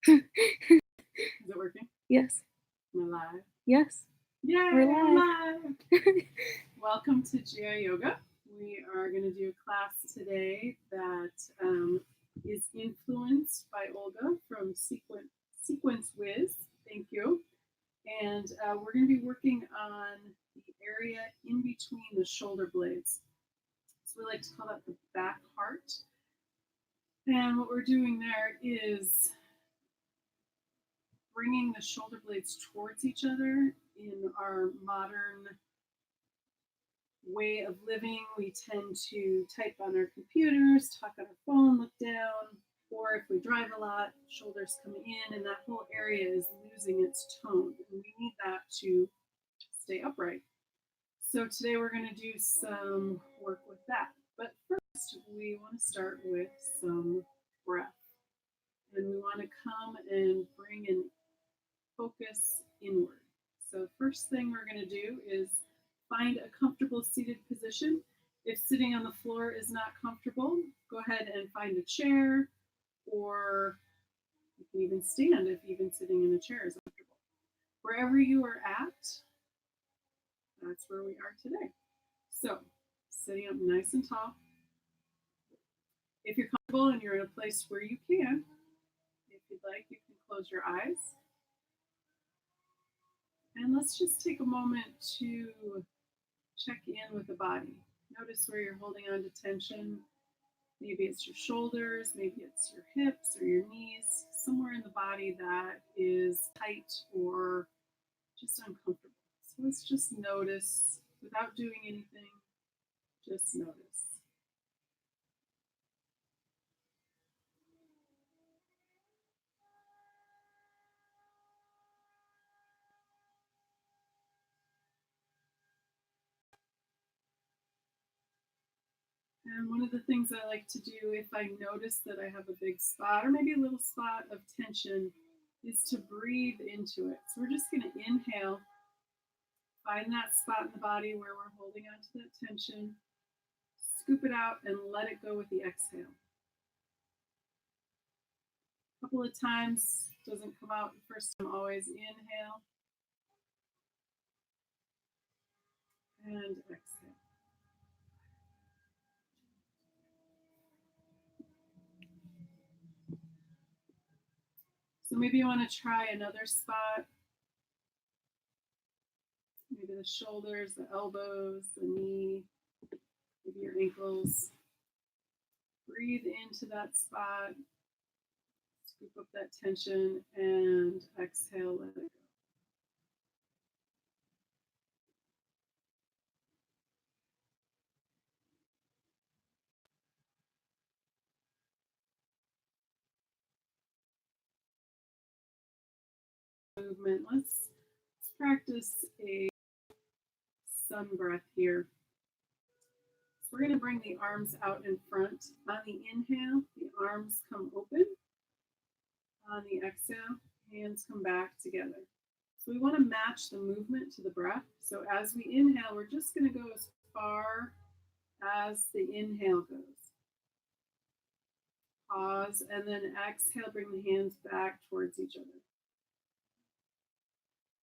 Is it working? Yes. Am I live? Yes. Yay, We're I'm live. live. Welcome to Jia Yoga. We are going to do a class today that is influenced by Olga from Sequence Wiz. Thank you. And we're going to be working on the area in between the shoulder blades. So we like to call that the back heart. And what we're doing there is bringing the shoulder blades towards each other. In our modern way of living, we tend to type on our computers, talk on our phone, look down, or if we drive a lot, shoulders come in, and that whole area is losing its tone. And we need that to stay upright. So today we're going to do some work with that. But first, we want to start with some breath. And we want to come and bring an focus inward. So first thing we're going to do is find a comfortable seated position. If sitting on the floor is not comfortable, go ahead and find a chair, or you can even stand if even sitting in a chair is comfortable. Wherever you are at, that's where we are today. So sitting up nice and tall. If you're comfortable and you're in a place where you can, if you'd like, you can close your eyes. And let's just take a moment to check in with the body. Notice where you're holding on to tension. Maybe it's your shoulders, maybe it's your hips or your knees, somewhere in the body that is tight or just uncomfortable. So let's just notice without doing anything, just notice. And one of the things I like to do if I notice that I have a big spot or maybe a little spot of tension is to breathe into it. So we're just going to inhale, find that spot in the body where we're holding on to that tension, scoop it out, and let it go with the exhale. A couple of times, doesn't come out the first time, always inhale and exhale. So maybe you want to try another spot. Maybe the shoulders, the elbows, the knee, maybe your ankles. Breathe into that spot. Scoop up that tension and exhale, let it go. Movement. Let's practice a sun breath here. So we're going to bring the arms out in front. On the inhale, the arms come open. On the exhale, hands come back together. So we want to match the movement to the breath. So as we inhale, we're just going to go as far as the inhale goes. Pause, and then exhale, bring the hands back towards each other.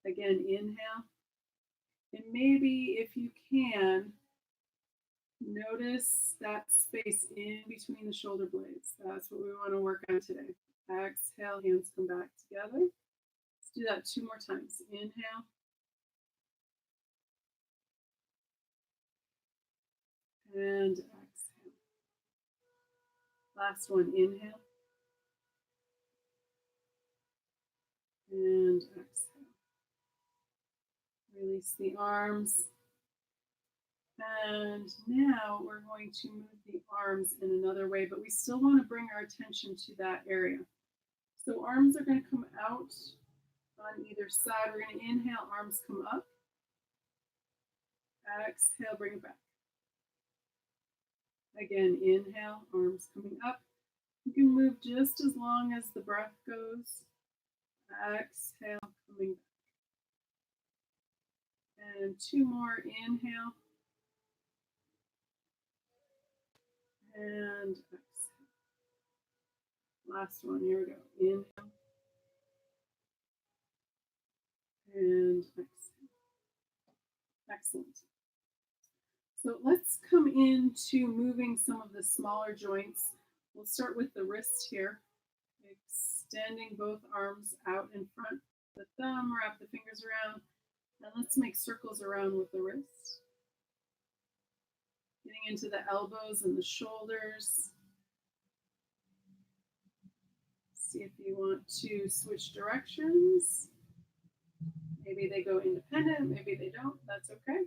Again, inhale. And maybe if you can, notice that space in between the shoulder blades. That's what we want to work on today. Exhale, hands come back together. Let's do that 2 more times. Inhale. And exhale. Last one, inhale. And exhale. Release the arms. And now we're going to move the arms in another way, but we still want to bring our attention to that area. So arms are going to come out on either side. We're going to inhale, arms come up. Exhale, bring it back. Again, inhale, arms coming up. You can move just as long as the breath goes. Exhale, coming back. And 2 more, inhale. And exhale. Last one, here we go. Inhale. Excellent. So let's come into moving some of the smaller joints. We'll start with the wrist here, extending both arms out in front. The thumb, wrap the fingers around, and let's make circles around with the wrist. Getting into the elbows and the shoulders. See if you want to switch directions. Maybe they go independent, maybe they don't, that's okay.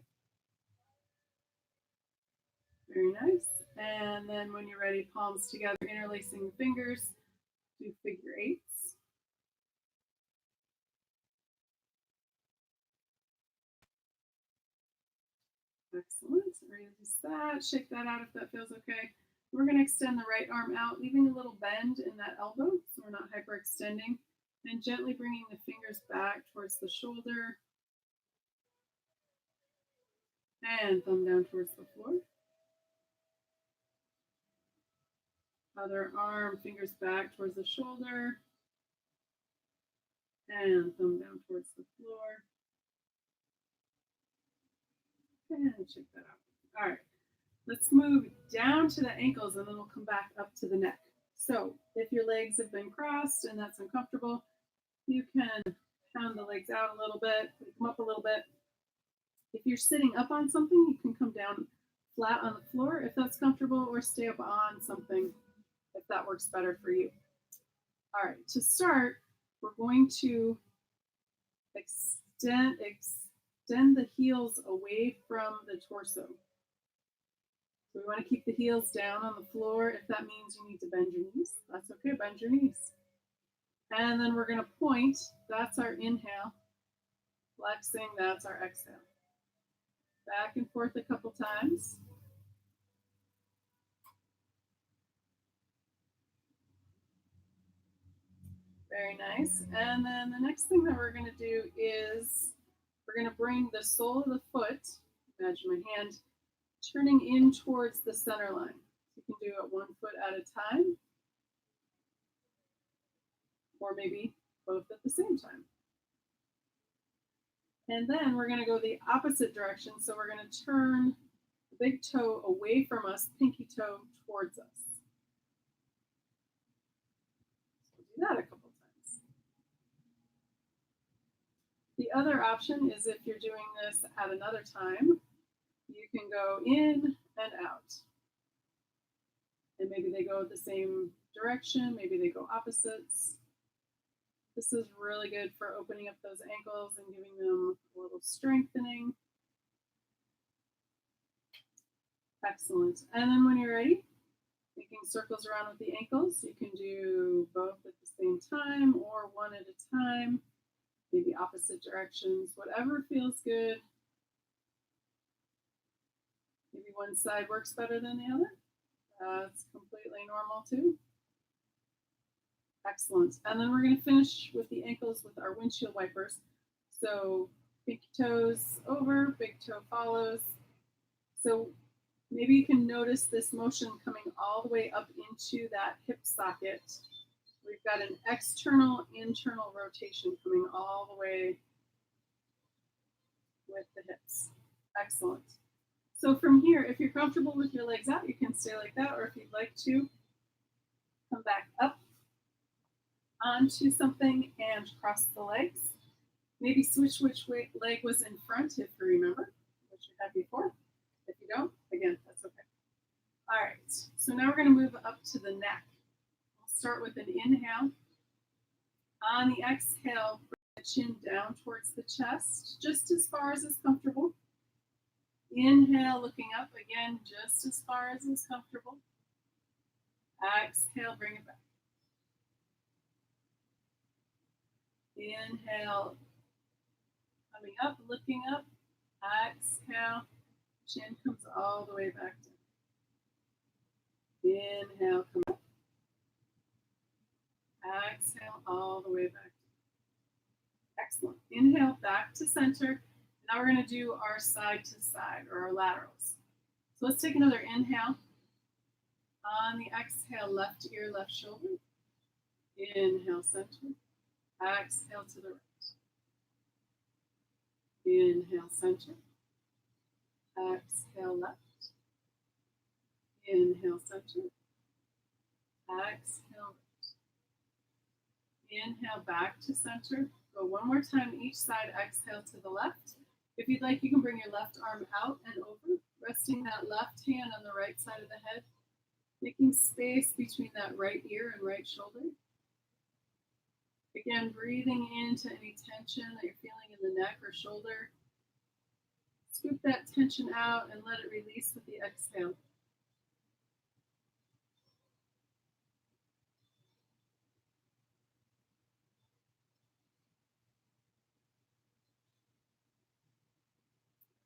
Very nice. And then when you're ready, palms together, interlacing the fingers, do figure eights. Excellent. Release that, shake that out if that feels okay. We're going to extend the right arm out, leaving a little bend in that elbow so we're not hyperextending, and gently bringing the fingers back towards the shoulder and thumb down towards the floor. Other arm, fingers back towards the shoulder and thumb down towards the floor. And check that out. All right, let's move down to the ankles and then we'll come back up to the neck. So if your legs have been crossed and that's uncomfortable, you can pound the legs out a little bit, come up a little bit. If you're sitting up on something, you can come down flat on the floor if that's comfortable, or stay up on something if that works better for you. All right, to start, we're going to extend the heels away from the torso. So we want to keep the heels down on the floor. If that means you need to bend your knees, that's okay, bend your knees. And then we're going to point, that's our inhale. Flexing, that's our exhale. Back and forth a couple times. Very nice. And then the next thing that we're going to do is we're going to bring the sole of the foot, imagine my hand, turning in towards the center line. You can do it 1 foot at a time, or maybe both at the same time. And then we're going to go the opposite direction. So we're going to turn the big toe away from us, pinky toe towards us. So we'll do that a couple times. The other option is if you're doing this at another time, you can go in and out. And maybe they go the same direction, maybe they go opposites. This is really good for opening up those ankles and giving them a little strengthening. Excellent. And then when you're ready, making circles around with the ankles, you can do both at the same time or one at a time, maybe opposite directions, whatever feels good. Maybe one side works better than the other. That's completely normal too. Excellent. And then we're going to finish with the ankles with our windshield wipers. So pinky toes over, big toe follows. So maybe you can notice this motion coming all the way up into that hip socket. We've got an external, internal rotation coming all the way with the hips. Excellent. So from here, if you're comfortable with your legs out, you can stay like that, or if you'd like to, come back up onto something and cross the legs. Maybe switch which leg was in front if you remember, what you had before. If you don't, again, that's okay. All right, so now we're going to move up to the neck. We'll start with an inhale. On the exhale, bring the chin down towards the chest, just as far as is comfortable. Inhale, looking up again, just as far as is comfortable. Exhale, bring it back. Inhale, coming up, looking up. Exhale, chin comes all the way back down. Inhale, come up. Exhale, all the way back down. Excellent. Inhale, back to center. Now we're going to do our side to side, or our laterals. So let's take another inhale. On the exhale, left ear, left shoulder. Inhale, center. Exhale to the right. Inhale, center. Exhale left. Inhale center. Exhale. Inhale back to center. Go one more time each side. Exhale to the left. If you'd like, you can bring your left arm out and over, resting that left hand on the right side of the head, making space between that right ear and right shoulder. Again, breathing into any tension that you're feeling in the neck or shoulder. Scoop that tension out and let it release with the exhale.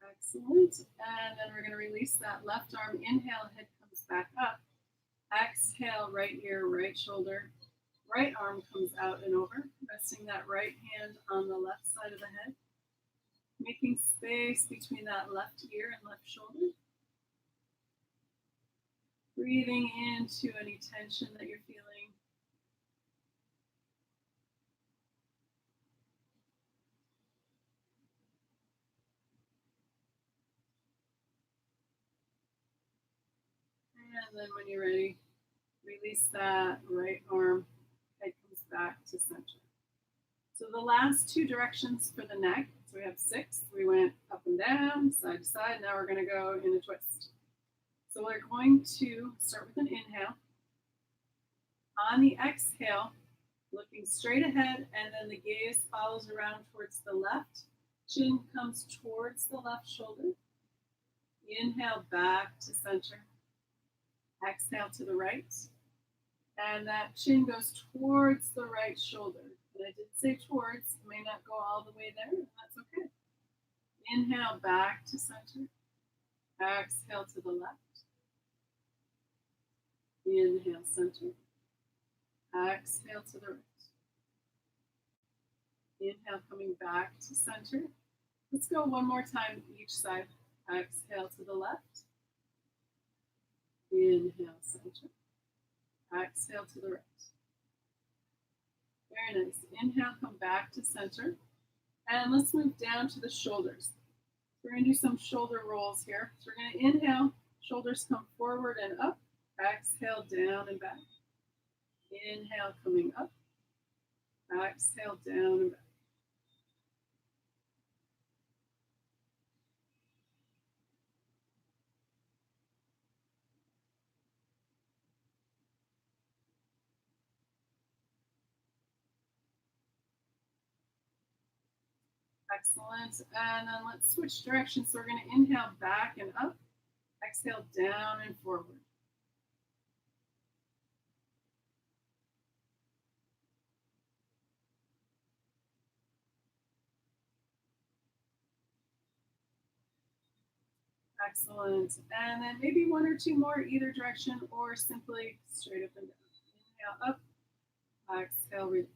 Excellent. And then we're going to release that left arm. Inhale, head comes back up. Exhale, right ear, right shoulder. Right arm comes out and over, resting that right hand on the left side of the head. Making space between that left ear and left shoulder. Breathing into any tension that you're feeling. And then when you're ready, release that right arm. Head comes back to center. So the last two directions for the neck. So we have 6. We went up and down, side to side. Now we're going to go in a twist. So we're going to start with an inhale. On the exhale, looking straight ahead, and then the gaze follows around towards the left. Chin comes towards the left shoulder. Inhale back to center. Exhale to the right. And that chin goes towards the right shoulder. And I did say towards, may not go all the way there, that's okay. Inhale back to center. Exhale to the left. Inhale center. Exhale to the right. Inhale coming back to center. Let's go one more time each side. Exhale to the left. Inhale center. Exhale to the right. Very nice. Inhale, come back to center. And let's move down to the shoulders. We're going to do some shoulder rolls here. So we're going to inhale, shoulders come forward and up. Exhale, down and back. Inhale, coming up. Exhale, down and back. Excellent. And then let's switch directions. So we're going to inhale back and up. Exhale, down and forward. Excellent. And then maybe one or two more either direction or simply straight up and down. Inhale up. Exhale, release.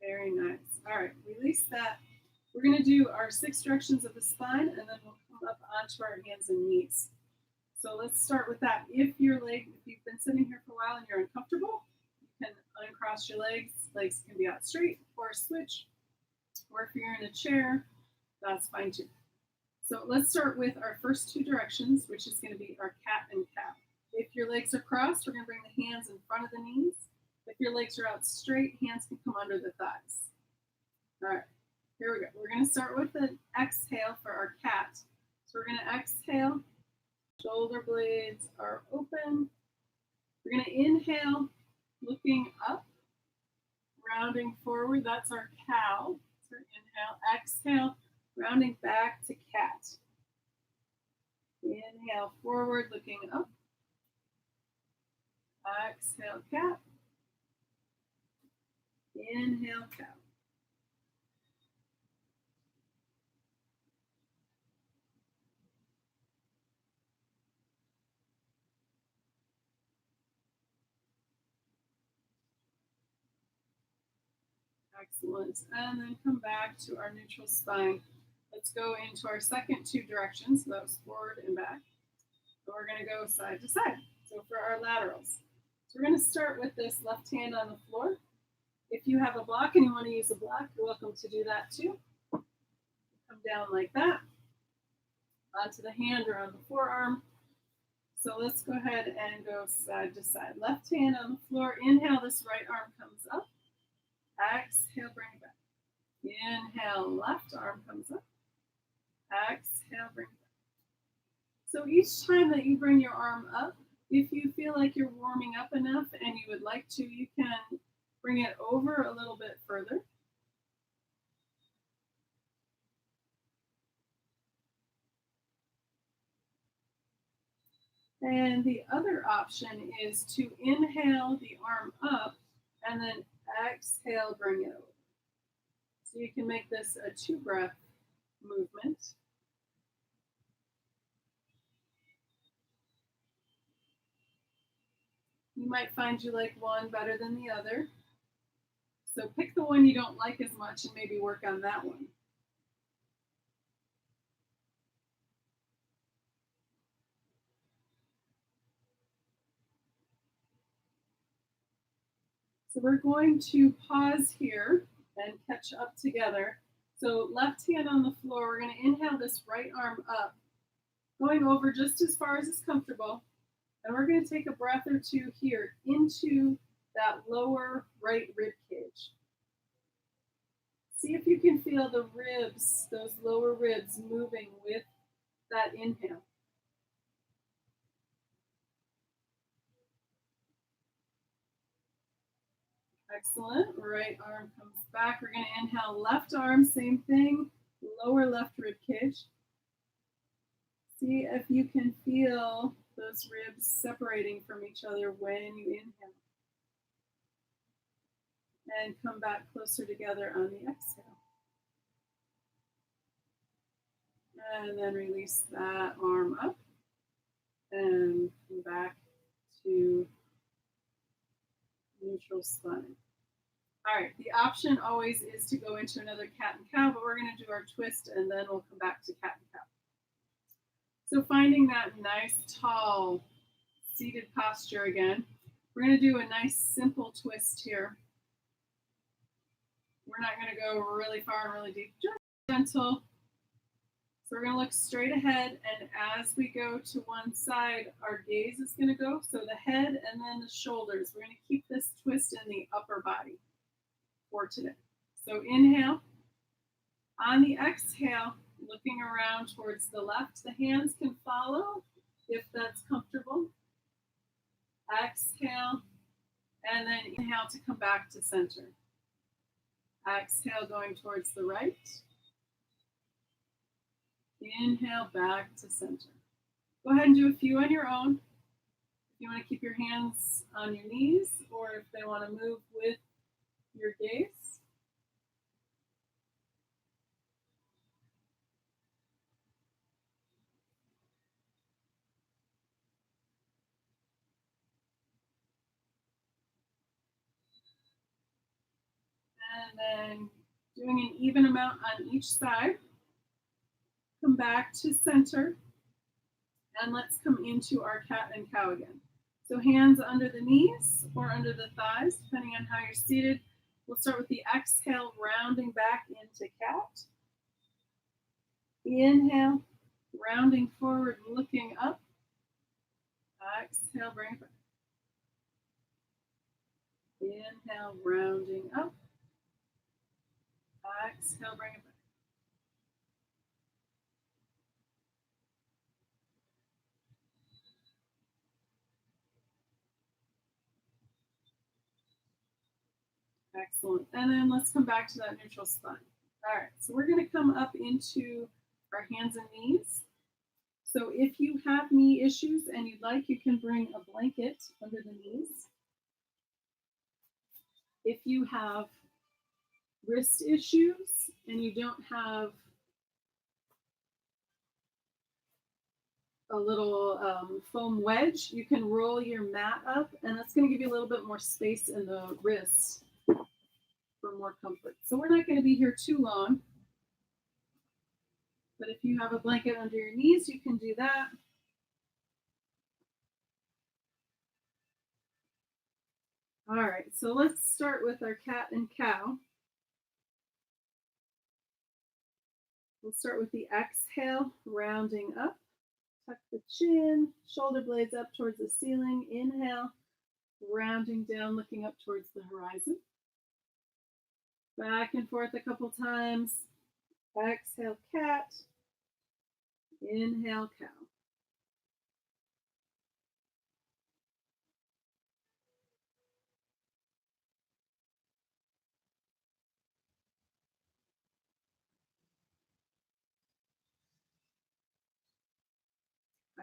Very nice. All right, release that. We're going to do our 6 directions of the spine, and then we'll come up onto our hands and knees. So let's start with that. If you've been sitting here for a while and you're uncomfortable, you can uncross your legs. Legs can be out straight or switch. Or if you're in a chair, that's fine too. So let's start with our first 2 directions, which is going to be our cat and cow. If your legs are crossed, we're going to bring the hands in front of the knees. If your legs are out straight, hands can come under the thighs. All right, here we go. We're going to start with an exhale for our cat. So we're going to exhale. Shoulder blades are open. We're going to inhale, looking up, rounding forward. That's our cow. So inhale, exhale, rounding back to cat. Inhale, forward, looking up. Exhale, cat. Inhale, cow. Excellent. And then come back to our neutral spine. Let's go into our second 2 directions. So that was forward and back. And we're going to go side to side. So for our laterals. So we're going to start with this left hand on the floor. If you have a block and you want to use a block, you're welcome to do that too. Come down like that, onto the hand or on the forearm. So let's go ahead and go side to side. Left hand on the floor. Inhale, this right arm comes up. Exhale, bring it back. Inhale, left arm comes up. Exhale, bring it back. So each time that you bring your arm up, if you feel like you're warming up enough and you would like to, you can bring it over a little bit further. And the other option is to inhale the arm up and then exhale, bring it over. So you can make this a 2-breath movement. You might find you like one better than the other. So pick the one you don't like as much and maybe work on that one. So we're going to pause here and catch up together. So left hand on the floor, we're going to inhale this right arm up, going over just as far as is comfortable. And we're going to take a breath or two here into that lower right rib cage. See if you can feel the ribs, those lower ribs moving with that inhale. Excellent. Right arm comes back. We're going to inhale left arm, same thing, lower left rib cage. See if you can feel those ribs separating from each other when you inhale. And come back closer together on the exhale. And then release that arm up and come back to neutral spine. All right, the option always is to go into another cat and cow, but we're going to do our twist and then we'll come back to cat and cow. So finding that nice, tall, seated posture again. We're going to do a nice, simple twist here. We're not going to go really far and really deep, just gentle. So we're going to look straight ahead, and as we go to one side, our gaze is going to go. So the head and then the shoulders. We're going to keep this twist in the upper body for today. So inhale. On the exhale, looking around towards the left, the hands can follow if that's comfortable. Exhale, and then inhale to come back to center. Exhale, going towards the right. Inhale, back to center. Go ahead and do a few on your own. If you want to keep your hands on your knees, or if they want to move with your gaze. And then doing an even amount on each side. Come back to center. And let's come into our cat and cow again. So hands under the knees or under the thighs, depending on how you're seated. We'll start with the exhale, rounding back into cat. Inhale, rounding forward, looking up. Exhale, bring it back. Inhale, rounding up. Exhale, bring it back. Excellent. And then let's come back to that neutral spine. All right, so we're going to come up into our hands and knees. So if you have knee issues and you'd like, you can bring a blanket under the knees. If you have wrist issues and you don't have a little foam wedge, you can roll your mat up, and that's going to give you a little bit more space in the wrists for more comfort. So we're not going to be here too long, but if you have a blanket under your knees, you can do that. All right, so let's start with our cat and cow. We'll start with the exhale, rounding up. Tuck the chin, shoulder blades up towards the ceiling. Inhale, rounding down, looking up towards the horizon. Back and forth a couple times. Exhale, cat. Inhale, cow.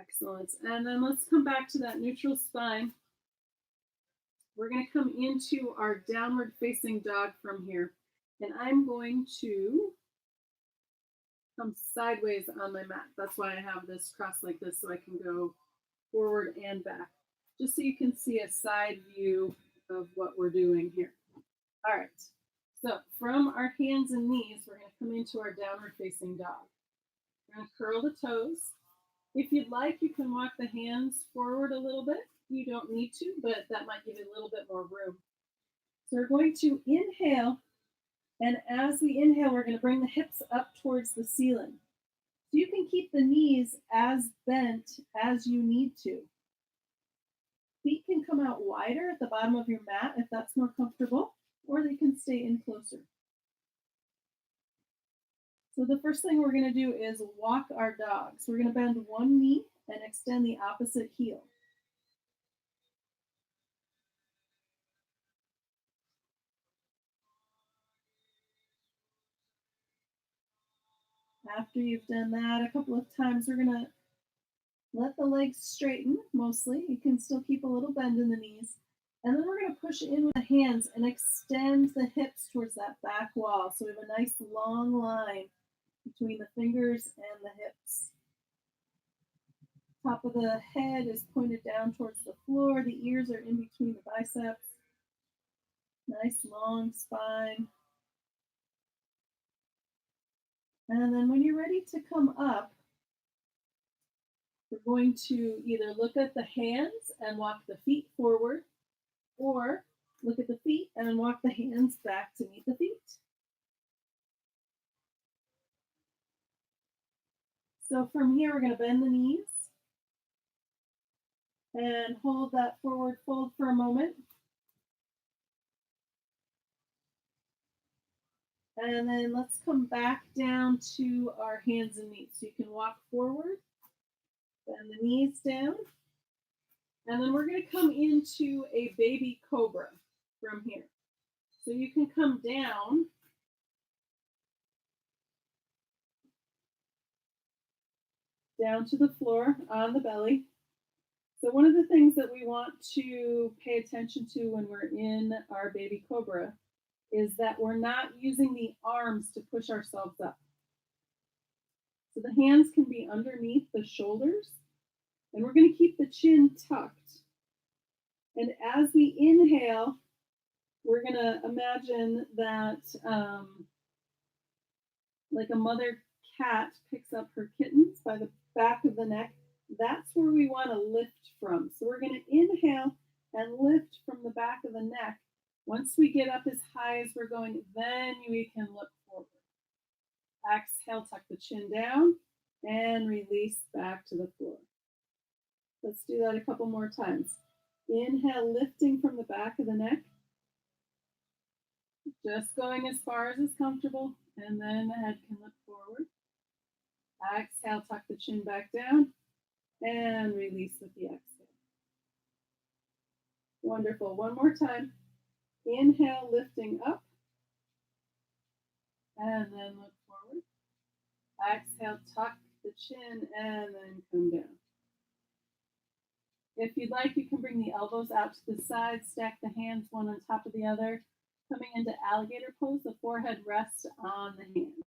Excellent. And then let's come back to that neutral spine. We're going to come into our downward facing dog from here. And I'm going to come sideways on my mat. That's why I have this crossed like this, so I can go forward and back, just so you can see a side view of what we're doing here. All right. So from our hands and knees, we're going to come into our downward facing dog. We're going to curl the toes. If you'd like, you can walk the hands forward a little bit. You don't need to, but that might give you a little bit more room. So we're going to inhale, and as we inhale, we're going to bring the hips up towards the ceiling. So you can keep the knees as bent as you need to. Feet can come out wider at the bottom of your mat if that's more comfortable, or they can stay in closer. So the first thing we're going to do is walk our dog. So we're going to bend one knee and extend the opposite heel. After you've done that a couple of times, we're going to let the legs straighten mostly. You can still keep a little bend in the knees. And then we're going to push in with the hands and extend the hips towards that back wall. So we have a nice long line between the fingers and the hips. Top of the head is pointed down towards the floor. The ears are in between the biceps. Nice long spine. And then when you're ready to come up, we're going to either look at the hands and walk the feet forward, or look at the feet and walk the hands back to meet the feet. So from here, we're going to bend the knees and hold that forward fold for a moment. And then let's come back down to our hands and knees. So you can walk forward, bend the knees down, and then we're going to come into a baby cobra from here. So you can come down to the floor on the belly. So one of the things that we want to pay attention to when we're in our baby cobra is that we're not using the arms to push ourselves up. So the hands can be underneath the shoulders, and we're going to keep the chin tucked. And as we inhale, we're going to imagine that like a mother cat picks up her kittens by the back of the neck. That's where we want to lift from. So we're going to inhale and lift from the back of the neck. Once we get up as high as we're going, then we can look forward. Exhale, tuck the chin down and release back to the floor. Let's do that a couple more times. Inhale, lifting from the back of the neck. Just going as far as is comfortable, and then the head can look forward. Exhale, tuck the chin back down and release with the exhale. Wonderful. One more time. Inhale, lifting up, and then look forward. Exhale, tuck the chin, and then come down. If you'd like, you can bring the elbows out to the side, stack the hands one on top of the other. Coming into alligator pose, the forehead rests on the hands.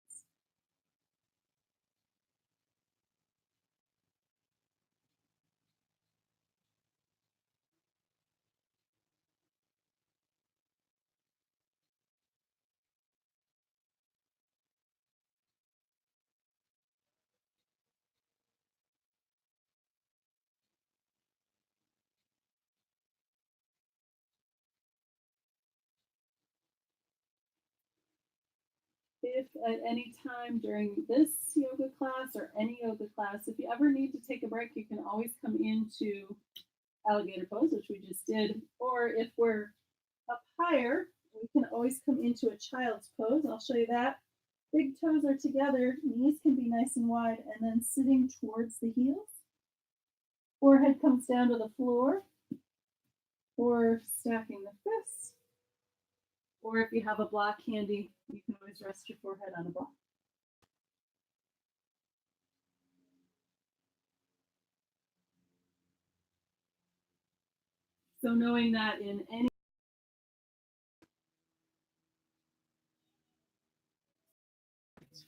if at any time during this yoga class or any yoga class, if you ever need to take a break, you can always come into alligator pose, which we just did. Or if we're up higher, we can always come into a child's pose. I'll show you that. Big toes are together, knees can be nice and wide, and then sitting towards the heels. Forehead comes down to the floor, or stacking the fists. Or if you have a block handy, you can always rest your forehead on a block. So knowing that in any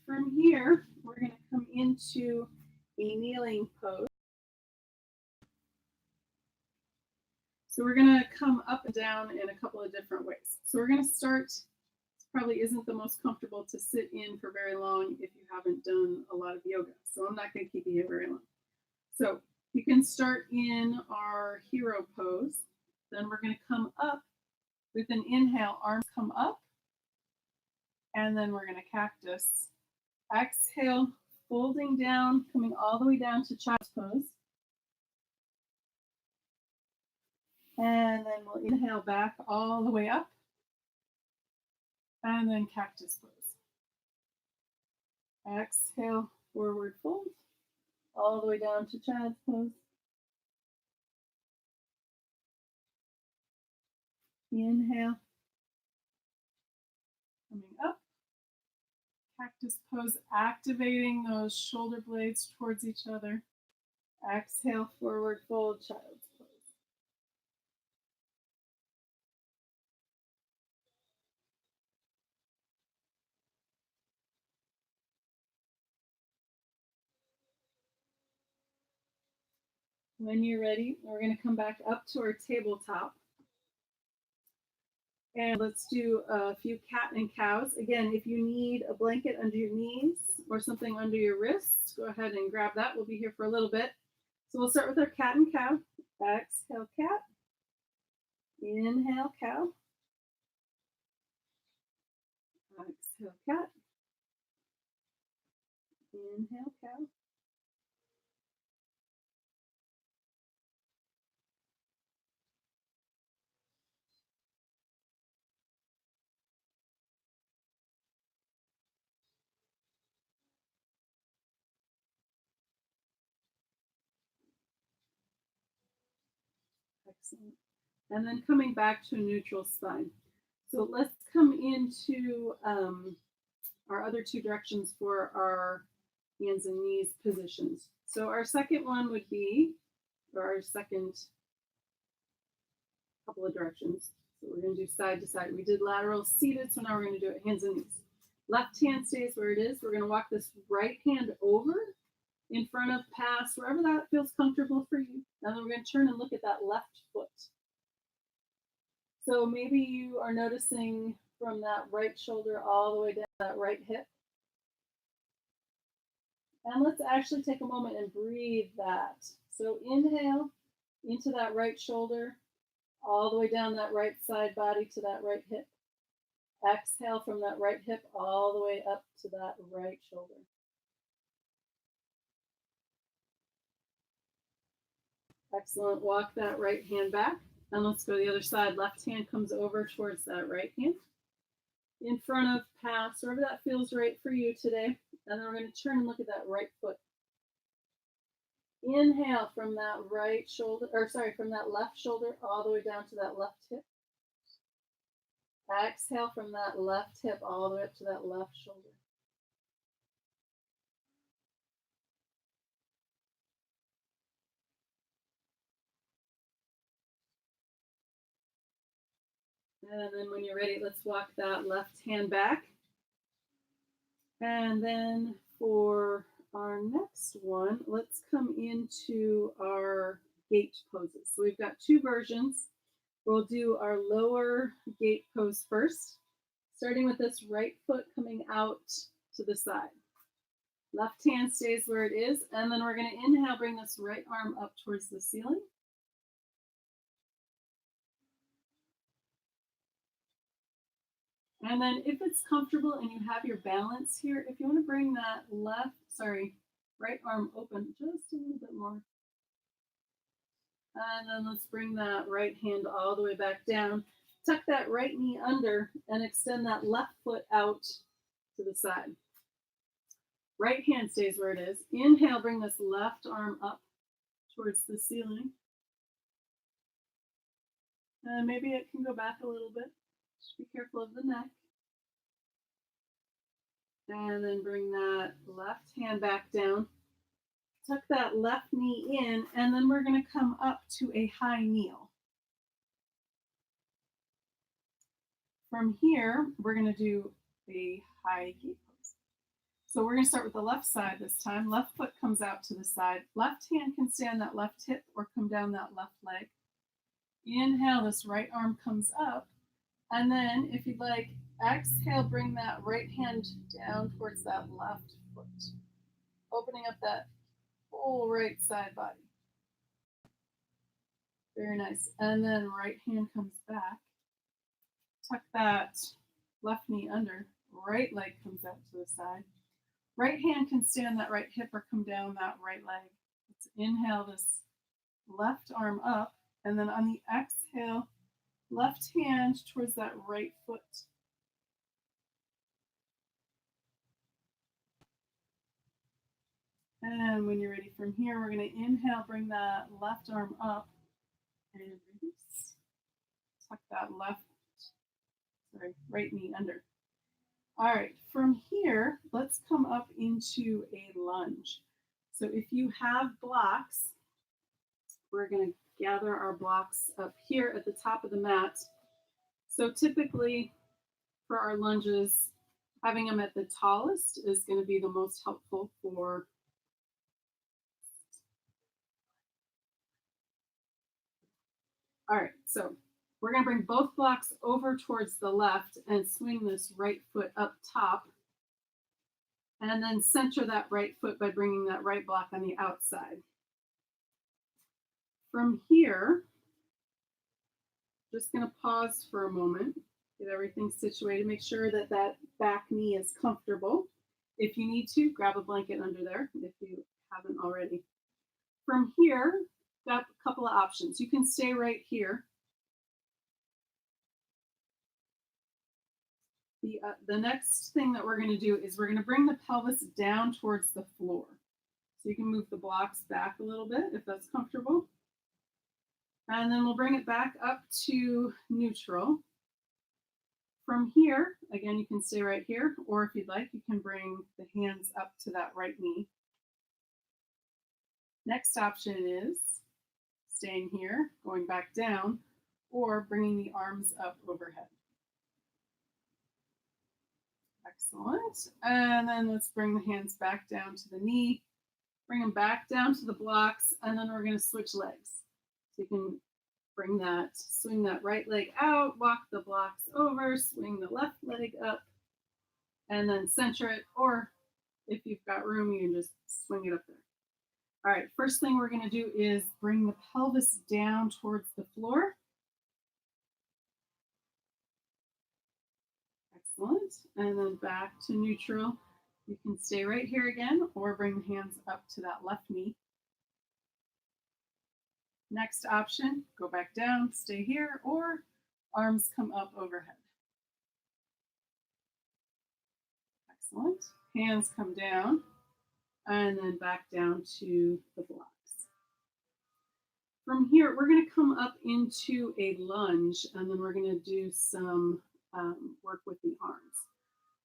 from here, we're going to come into a kneeling pose. So we're going to come up and down in a couple of different ways. So we're going to start, this probably isn't the most comfortable to sit in for very long if you haven't done a lot of yoga. So I'm not going to keep you here very long. So you can start in our hero pose. Then we're going to come up with an inhale, arms come up. And then we're going to cactus. Exhale, folding down, coming all the way down to child's pose. And then we'll inhale back all the way up. And then cactus pose. Exhale, forward fold, all the way down to child's pose. Inhale, coming up. Cactus pose, activating those shoulder blades towards each other. Exhale, forward fold, child's pose. When you're ready, we're going to come back up to our tabletop. And let's do a few cat and cows. Again, if you need a blanket under your knees or something under your wrists, go ahead and grab that. We'll be here for a little bit. So we'll start with our cat and cow. Exhale, cat. Inhale, cow. Exhale, cat. Inhale, cow. Excellent. And then coming back to a neutral spine. So let's come into our other two directions for our hands and knees positions. So our second one would be, or our second couple of directions. So we're going to do side to side. We did lateral seated, so now we're going to do it hands and knees. Left hand stays where it is. We're going to walk this right hand over in front of, past, wherever that feels comfortable for you. And then we're going to turn and look at that left foot. So maybe you are noticing from that right shoulder all the way down that right hip. And let's actually take a moment and breathe that. So inhale into that right shoulder, all the way down that right side body to that right hip. Exhale from that right hip all the way up to that right shoulder. Excellent. Walk that right hand back. And let's go to the other side. Left hand comes over towards that right hand. In front of, past, wherever that feels right for you today. And then we're going to turn and look at that right foot. Inhale from that right shoulder, or sorry, from that left shoulder all the way down to that left hip. Exhale from that left hip all the way up to that left shoulder. And then when you're ready, let's walk that left hand back. And then for our next one, let's come into our gate poses. So we've got two versions. We'll do our lower gate pose first, starting with this right foot coming out to the side. Left hand stays where it is, and then we're going to inhale, bring this right arm up towards the ceiling. And then if it's comfortable and you have your balance here, if you want to bring that right arm open just a little bit more. And then let's bring that right hand all the way back down. Tuck that right knee under and extend that left foot out to the side. Right hand stays where it is. Inhale, bring this left arm up towards the ceiling. And maybe it can go back a little bit. Just be careful of the neck. And then bring that left hand back down. Tuck that left knee in, and then we're going to come up to a high kneel. From here, we're going to do a high gate pose. So we're going to start with the left side this time. Left foot comes out to the side. Left hand can stay on that left hip or come down that left leg. Inhale, this right arm comes up. And then if you'd like, exhale, bring that right hand down towards that left foot. Opening up that whole right side body. Very nice. And then right hand comes back. Tuck that left knee under. Right leg comes out to the side. Right hand can stay on that right hip or come down that right leg. Let's inhale this left arm up. And then on the exhale, left hand towards that right foot. And when you're ready from here, we're going to inhale, bring that left arm up and release. Tuck that right knee under. All right, from here, let's come up into a lunge. So if you have blocks, we're going to gather our blocks up here at the top of the mat. So typically for our lunges, having them at the tallest is going to be the most helpful for all right, so we're going to bring both blocks over towards the left and swing this right foot up top. And then center that right foot by bringing that right block on the outside. From here, just going to pause for a moment, get everything situated, make sure that that back knee is comfortable. If you need to, grab a blanket under there if you haven't already. From here, got a couple of options. You can stay right here. The next thing that we're going to do is we're going to bring the pelvis down towards the floor. So you can move the blocks back a little bit if that's comfortable. And then we'll bring it back up to neutral. From here, again, you can stay right here, or if you'd like, you can bring the hands up to that right knee. Next option is staying here, going back down, or bringing the arms up overhead. Excellent. And then let's bring the hands back down to the knee, bring them back down to the blocks, and then we're going to switch legs. So you can swing that right leg out, walk the blocks over, swing the left leg up, and then center it, or if you've got room, you can just swing it up there. All right, first thing we're going to do is bring the pelvis down towards the floor. Excellent. And then back to neutral. You can stay right here again, or bring the hands up to that left knee. Next option, go back down, stay here, or arms come up overhead. Excellent. Hands come down, and then back down to the blocks. From here, we're going to come up into a lunge, and then we're going to do some work with the arms.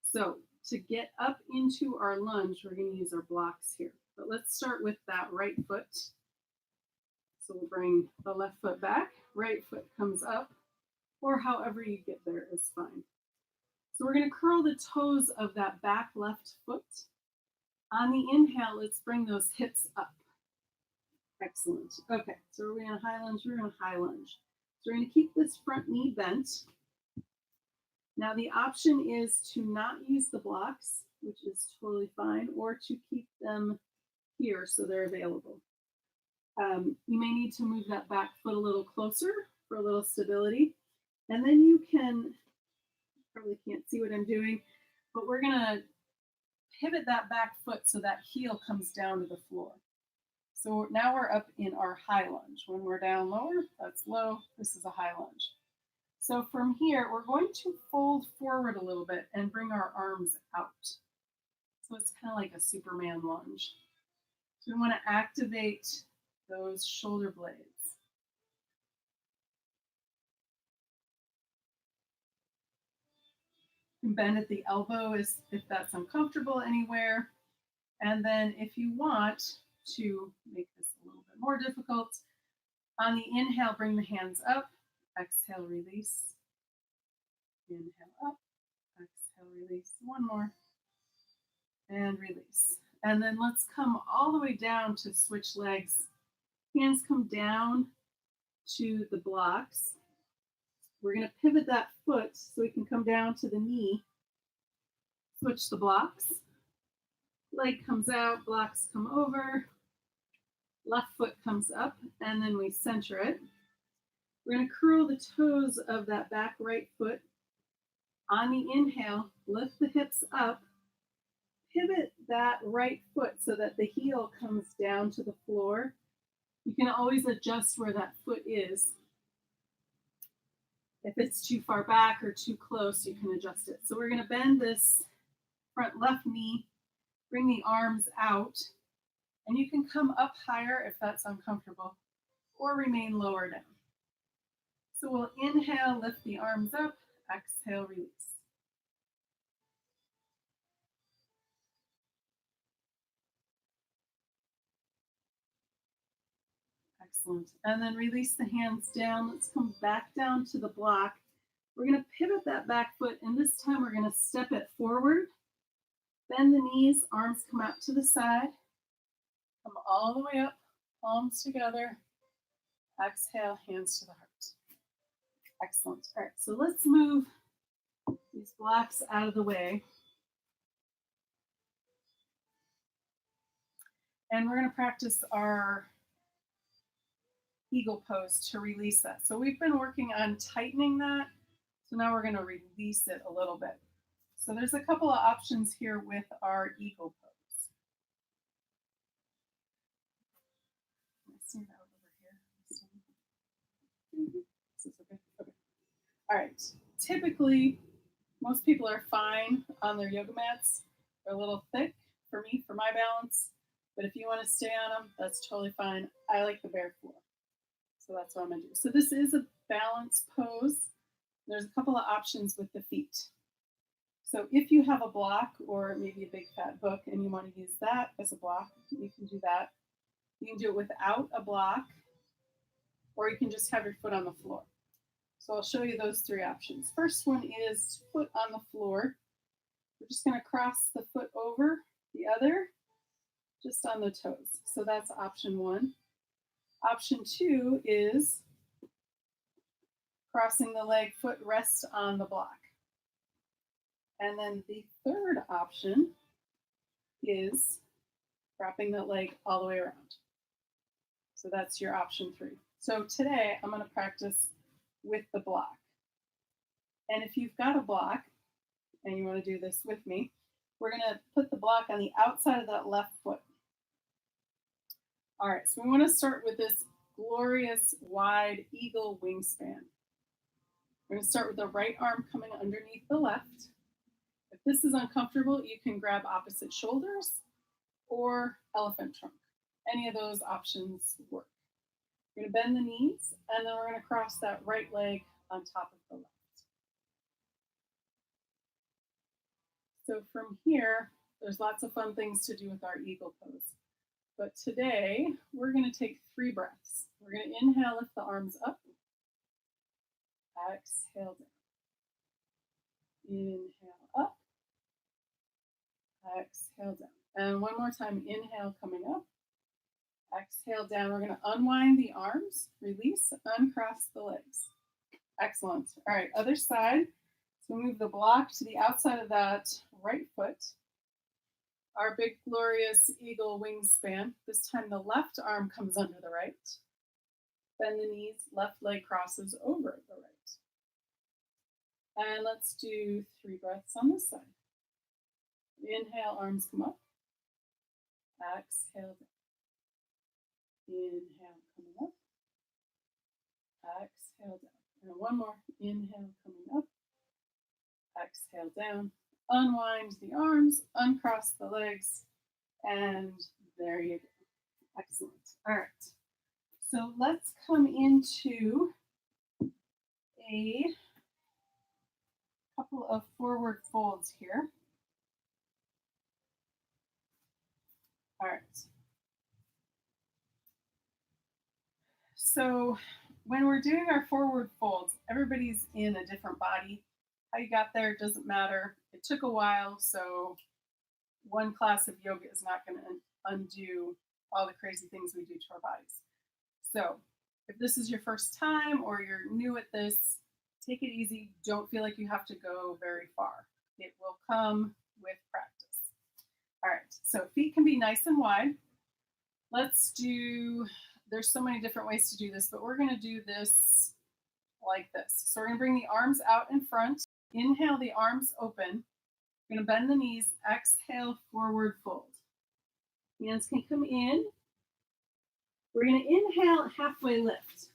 So to get up into our lunge, we're going to use our blocks here. But let's start with that right foot. So we'll bring the left foot back, right foot comes up, or however you get there is fine. So we're going to curl the toes of that back left foot. On the inhale, let's bring those hips up. Excellent. Okay, so we're going to high lunge, we're going to high lunge. So we're going to keep this front knee bent. Now the option is to not use the blocks, which is totally fine, or to keep them here so they're available. You may need to move that back foot a little closer for a little stability. And then you can probably can't see what I'm doing, but we're gonna pivot that back foot so that heel comes down to the floor. So now we're up in our high lunge. When we're down lower, that's low. This is a high lunge. So from here, we're going to fold forward a little bit and bring our arms out. So it's kind of like a Superman lunge. So we want to activate those shoulder blades. You can bend at the elbow if that's uncomfortable anywhere. And then if you want to make this a little bit more difficult, on the inhale, bring the hands up. Exhale, release. Inhale up. Exhale, release. One more. And release. And then let's come all the way down to switch legs. Hands come down to the blocks. We're going to pivot that foot so we can come down to the knee. Switch the blocks. Leg comes out, blocks come over. Left foot comes up, and then we center it. We're going to curl the toes of that back right foot. On the inhale, lift the hips up. Pivot that right foot so that the heel comes down to the floor. You can always adjust where that foot is. If it's too far back or too close, you can adjust it. So we're going to bend this front left knee, bring the arms out, and you can come up higher if that's uncomfortable, or remain lower down. So we'll inhale, lift the arms up, exhale, release. Excellent. And then release the hands down. Let's come back down to the block. We're going to pivot that back foot, and this time we're going to step it forward. Bend the knees, arms come out to the side. Come all the way up, palms together. Exhale, hands to the heart. Excellent. All right, so let's move these blocks out of the way. And we're going to practice our eagle pose to release that. So we've been working on tightening that. So now we're going to release it a little bit. So there's a couple of options here with our eagle pose. Let's see that over here. Is this okay? Okay. All right. Typically, most people are fine on their yoga mats. They're a little thick for me, for my balance. But if you want to stay on them, that's totally fine. I like the bare floor. So that's what I'm going to do. So this is a balance pose. There's a couple of options with the feet. So if you have a block or maybe a big fat book and you want to use that as a block, you can do that. You can do it without a block, or you can just have your foot on the floor. So I'll show you those three options. First one is foot on the floor. We're just going to cross the foot over the other, just on the toes. So that's option one. Option two is crossing the leg, foot rests on the block. And then the third option is wrapping the leg all the way around. So that's your option three. So today I'm going to practice with the block. And if you've got a block and you want to do this with me, we're going to put the block on the outside of that left foot. All right, so we want to start with this glorious wide eagle wingspan. We're going to start with the right arm coming underneath the left. If this is uncomfortable, you can grab opposite shoulders or elephant trunk. Any of those options work. We're going to bend the knees, and then we're going to cross that right leg on top of the left. So from here, there's lots of fun things to do with our eagle pose. But today, we're going to take 3 breaths. We're going to inhale, lift the arms up. Exhale down. Inhale up. Exhale down. And one more time, inhale coming up. Exhale down. We're going to unwind the arms, release, uncross the legs. Excellent. All right, other side. So move the block to the outside of that right foot. Our big, glorious eagle wingspan. This time the left arm comes under the right. Bend the knees, left leg crosses over the right. And let's do 3 breaths on this side. Inhale, arms come up. Exhale down. Inhale, coming up. Exhale down. And one more. Inhale, coming up. Exhale down. Unwind the arms, uncross the legs, and there you go. Excellent. All right. So let's come into a couple of forward folds here. All right. So when we're doing our forward folds, everybody's in a different body. How you got there doesn't matter. It took a while, so one class of yoga is not going to undo all the crazy things we do to our bodies. So if this is your first time or you're new at this, take it easy. Don't feel like you have to go very far. It will come with practice. All right, so feet can be nice and wide. Let's do, there's so many different ways to do this, but we're going to do this like this. So we're going to bring the arms out in front. Inhale, the arms open. We're going to bend the knees. Exhale, forward fold. Hands can come in. We're going to inhale, halfway lift.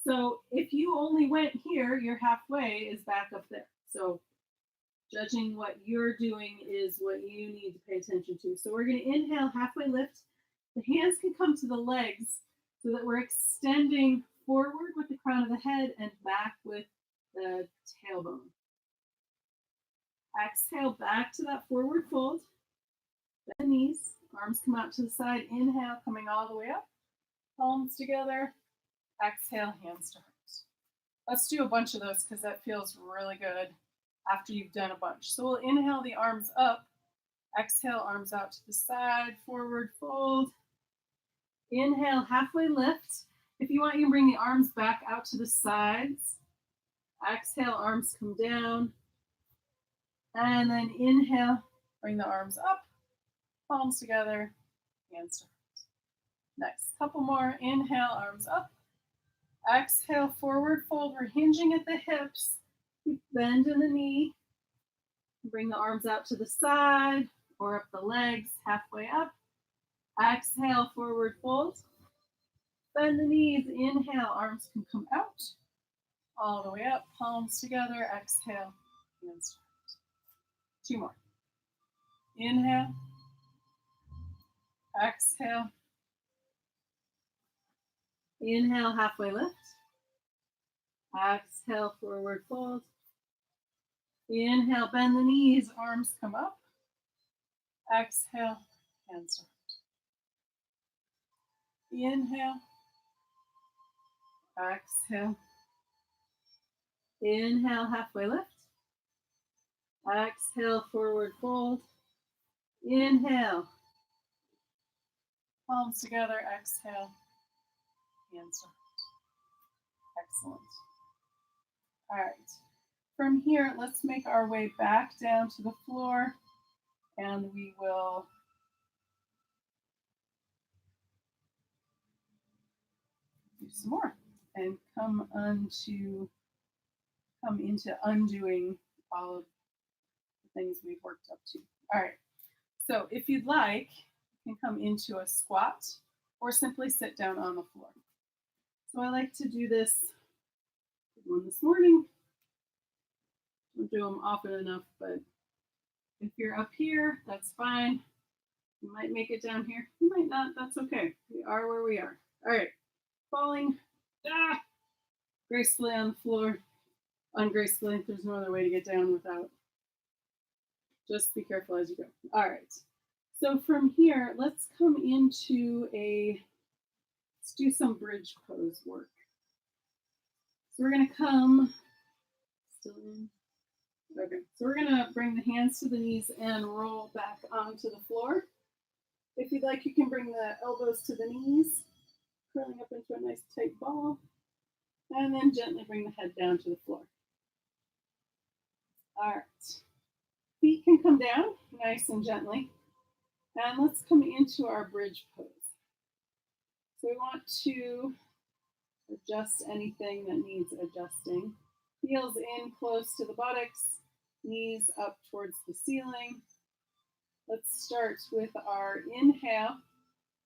So if you only went here, your halfway is back up there. So judging what you're doing is what you need to pay attention to. So we're going to inhale, halfway lift. The hands can come to the legs so that we're extending forward with the crown of the head and back with the tailbone. Exhale, back to that forward fold. Bend the knees, arms come out to the side. Inhale, coming all the way up. Palms together. Exhale, hands to heart. Let's do a bunch of those because that feels really good after you've done a bunch. So we'll inhale the arms up. Exhale, arms out to the side, forward fold. Inhale, halfway lift. If you want, you can bring the arms back out to the sides. Exhale, arms come down. And then inhale, bring the arms up, palms together, hands to heart. Next, couple more. Inhale, arms up. Exhale, forward fold. We're hinging at the hips. Keep bend in the knee. Bring the arms out to the side or up the legs, halfway up. Exhale, forward fold. Bend the knees. Inhale, arms can come out. All the way up, palms together. Exhale, hands to heart. 2 more. Inhale. Exhale. Inhale, halfway lift. Exhale, forward fold. Inhale, bend the knees, arms come up. Exhale, hands to heart. Inhale. Exhale. Inhale, halfway lift. Exhale, forward fold. Inhale. Palms together, exhale. Hands to heart. Excellent. All right. From here, let's make our way back down to the floor, and we will do some more and come into undoing all of the things we've worked up to. All right. So if you'd like, you can come into a squat or simply sit down on the floor. So I like to do this one this morning. Don't do them often enough, but if you're up here, that's fine. You might make it down here. You might not. That's okay. We are where we are. All right. Falling gracefully on the floor. Ungracefully. There's no other way to get down without. Just be careful as you go. All right. So from here, let's come into let's do some bridge pose work. So we're going to come, still in. Okay, so we're going to bring the hands to the knees and roll back onto the floor. If you'd like, you can bring the elbows to the knees, curling up into a nice tight ball, and then gently bring the head down to the floor. All right, feet can come down nice and gently. And let's come into our bridge pose. So we want to adjust anything that needs adjusting. Heels in close to the buttocks, knees up towards the ceiling. Let's start with our inhale.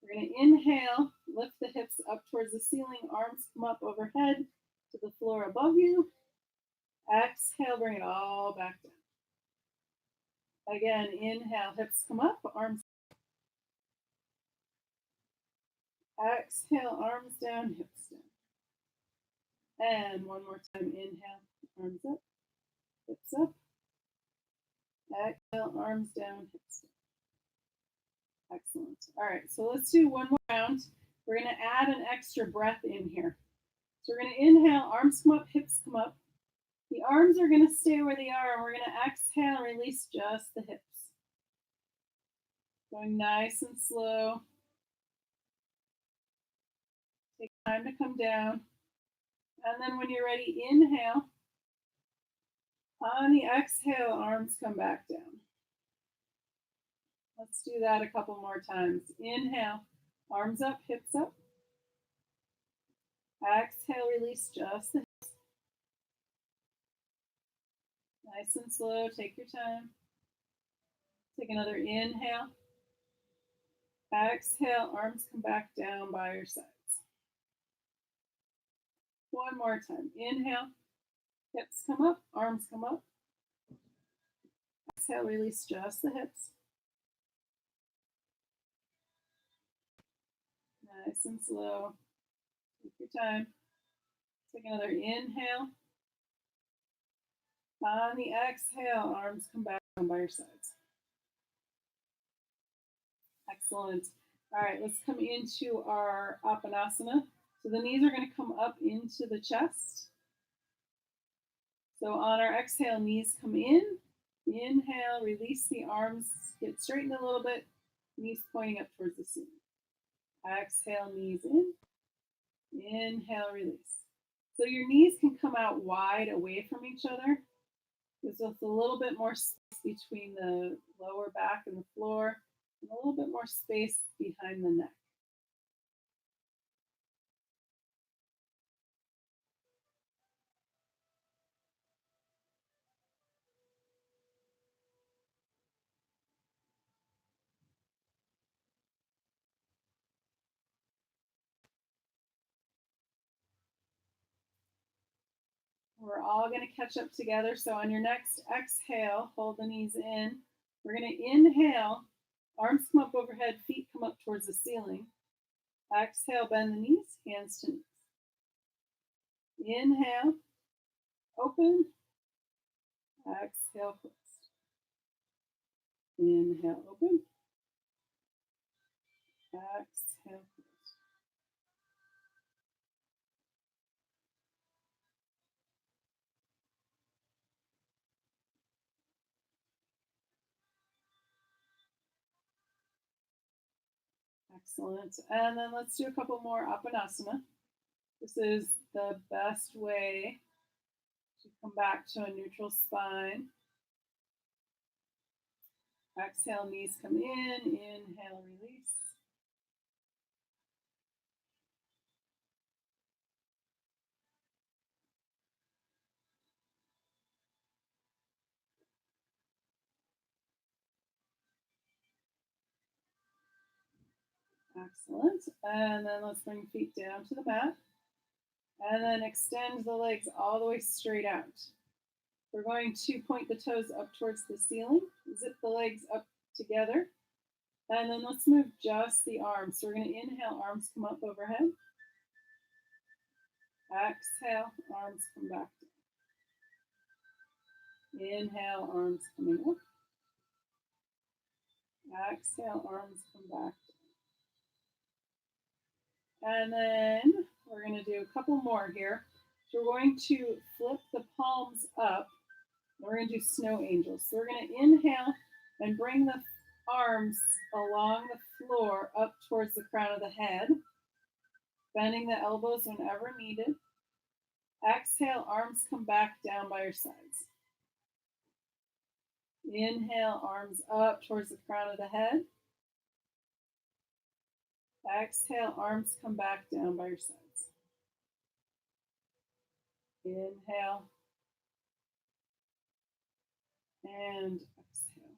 We're going to inhale, lift the hips up towards the ceiling, arms come up overhead to the floor above you. Exhale, bring it all back down. Again, inhale, hips come up, arms. Exhale, arms down, hips down. And one more time, inhale, arms up, hips up. Exhale, arms down, hips down. Excellent. All right, so let's do one more round. We're going to add an extra breath in here. So we're going to inhale, arms come up, hips come up. The arms are going to stay where they are, and we're going to exhale, release just the hips. Going nice and slow. Take time to come down. And then when you're ready, inhale. On the exhale, arms come back down. Let's do that a couple more times. Inhale, arms up, hips up. Exhale, release just the hips. Nice and slow, take your time. Take another inhale. Exhale, arms come back down by your sides. One more time. Inhale, hips come up, arms come up. Exhale, release just the hips. Nice and slow. Take your time. Take another inhale. On the exhale, arms come back down by your sides. Excellent. All right, let's come into our Apanasana. So the knees are going to come up into the chest. So on our exhale, knees come in. Inhale, release the arms, get straightened a little bit. Knees pointing up towards the ceiling. Exhale, knees in. Inhale, release. So your knees can come out wide away from each other. Gives us a little bit more space between the lower back and the floor, and a little bit more space behind the neck. We're all going to catch up together. So on your next exhale, hold the knees in. We're going to inhale, arms come up overhead, feet come up towards the ceiling. Exhale, bend the knees, hands to knees. Inhale, open. Exhale, close. Inhale, open. Exhale, close. Excellent. And then let's do a couple more Apanasana. This is the best way to come back to a neutral spine. Exhale, knees come in. Inhale, release. Excellent. And then let's bring feet down to the mat. And then extend the legs all the way straight out. We're going to point the toes up towards the ceiling. Zip the legs up together. And then let's move just the arms. So we're going to inhale, arms come up overhead. Exhale, arms come back down. Inhale, arms coming up. Exhale, arms come back down. And then we're going to do a couple more here. So we're going to flip the palms up. We're going to do snow angels. So we're going to inhale and bring the arms along the floor up towards the crown of the head, bending the elbows whenever needed. Exhale, arms come back down by your sides. Inhale, arms up towards the crown of the head. Exhale, arms come back down by your sides. Inhale, And exhale.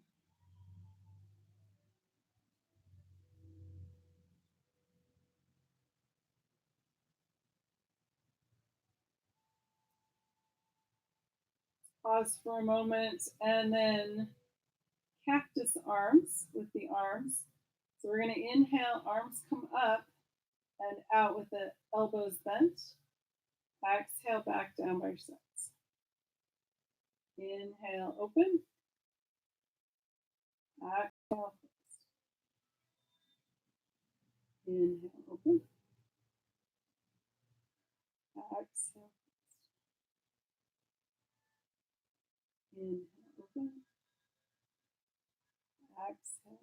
Pause for a moment and then cactus arms with the arms. So we're going to inhale, arms come up and out with the elbows bent. Exhale, back down by your sides. Inhale, open. Exhale. Inhale, open. Exhale. Inhale, open. Exhale.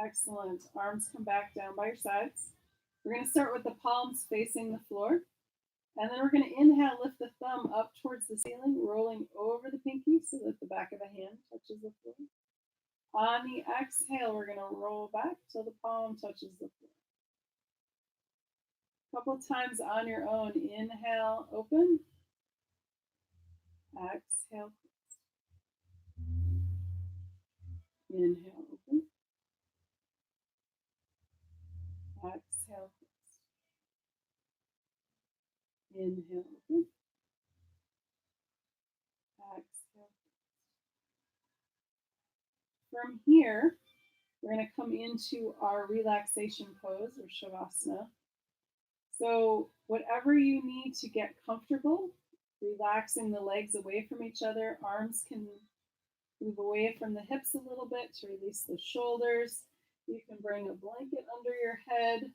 Excellent. Arms come back down by your sides. We're going to start with the palms facing the floor. And then we're going to inhale, lift the thumb up towards the ceiling, rolling over the pinky so that the back of the hand touches the floor. On the exhale, we're going to roll back till the palm touches the floor. A couple times on your own. Inhale, open. Exhale. Inhale, open. Exhale. Inhale, open. Exhale. From here, we're going to come into our relaxation pose or Shavasana. So whatever you need to get comfortable, relaxing the legs away from each other, arms can move away from the hips a little bit to release the shoulders. You can bring a blanket under your head.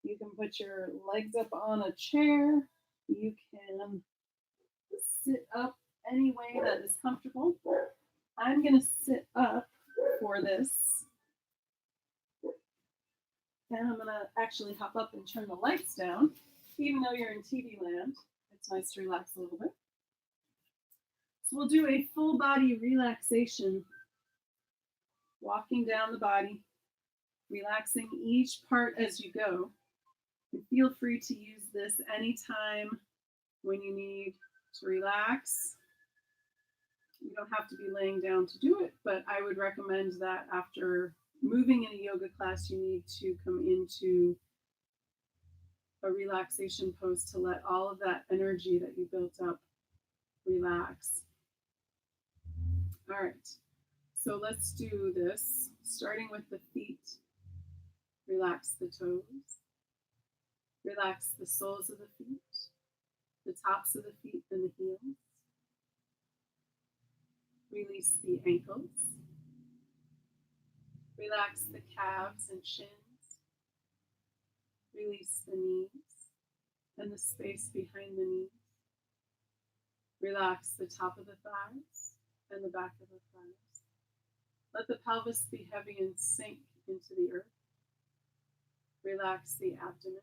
You can put your legs up on a chair. You can sit up any way that is comfortable. I'm going to sit up for this. And I'm going to actually hop up and turn the lights down. Even though you're in TV land, it's nice to relax a little bit. So we'll do a full body relaxation, walking down the body, relaxing each part as you go. And feel free to use this anytime when you need to relax. You don't have to be laying down to do it, but I would recommend that after moving in a yoga class, you need to come into a relaxation pose to let all of that energy that you built up relax. All right, so let's do this, starting with the feet. Relax the toes. Relax the soles of the feet, the tops of the feet and the heels. Release the ankles. Relax the calves and shins. Release the knees and the space behind the knees. Relax the top of the thighs and the back of the thighs. Let the pelvis be heavy and sink into the earth. Relax the abdomen.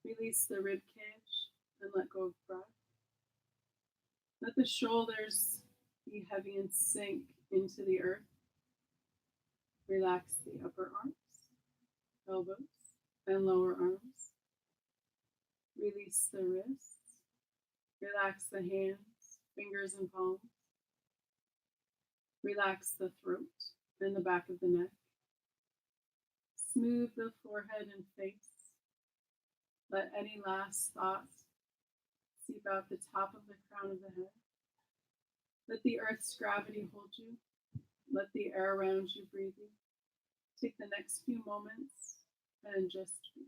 Release the rib cage and let go of breath. Let the shoulders be heavy and sink into the earth. Relax the upper arms, elbows, and lower arms. Release the wrists. Relax the hands, fingers, and palms. Relax the throat and the back of the neck. Smooth the forehead and face. Let any last thoughts seep out the top of the crown of the head. Let the earth's gravity hold you. Let the air around you breathe you. Take the next few moments and just breathe.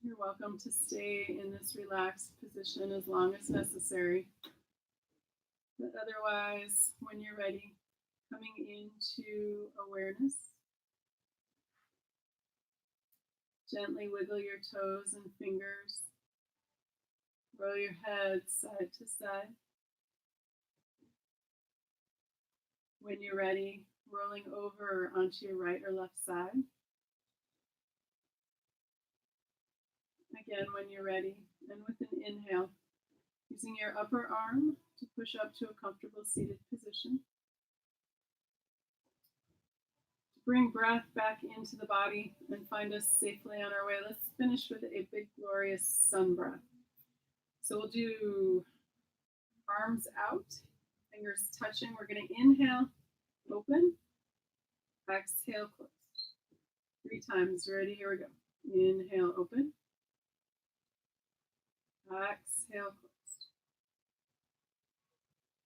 You're welcome to stay in this relaxed position as long as necessary. But otherwise, when you're ready, coming into awareness, gently wiggle your toes and fingers. Roll your head side to side. When you're ready, rolling over onto your right or left side. again when you're ready. And with an inhale, using your upper arm to push up to a comfortable seated position. Bring breath back into the body and find us safely on our way. Let's finish with a big, glorious sun breath. So we'll do arms out, fingers touching. We're going to inhale, open, exhale, close. 3 times. Ready? Here we go. Inhale, open. Exhale, close.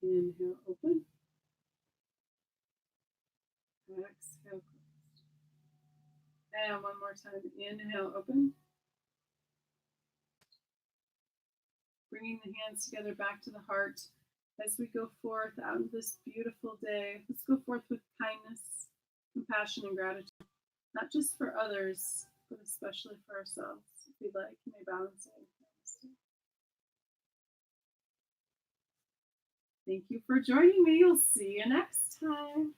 Inhale, open. Exhale, close. And one more time. Inhale, open. Bringing the hands together back to the heart as we go forth out of this beautiful day. Let's go forth with kindness, compassion, and gratitude, not just for others, but especially for ourselves. If you'd like, you may bow and say namaste. Thank you for joining me. We'll see you next time.